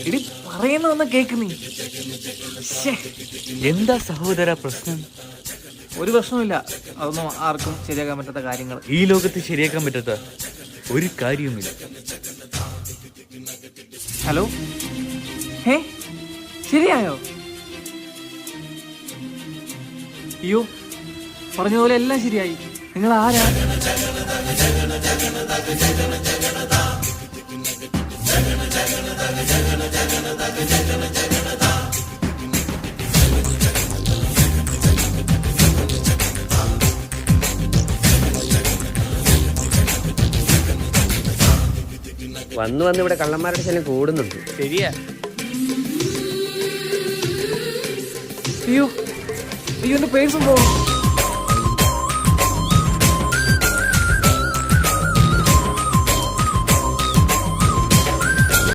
ഇടി പറയുന്നൊന്നും കേക്ക് നീ. എന്താ സഹോദര പ്രശ്നം? ഒരു പ്രശ്നമില്ല, അതൊന്നും ആർക്കും ശരിയാക്കാൻ പറ്റാത്ത കാര്യങ്ങൾ. ഈ ലോകത്ത് ശരിയാക്കാൻ പറ്റാത്ത ഒരു കാര്യവുമില്ല. ഹലോ, ശരിയായോ? അയ്യോ, പറഞ്ഞതുപോലെ എല്ലാം ശരിയായി. നിങ്ങൾ ആരാ? വന്ന് ഇവിടെ കള്ളന്മാരുടെ ശല്യം കൂടുന്നുണ്ട്. ശരിയാ. അയ്യോ, എന്റെ പേഴ്സും പോകും.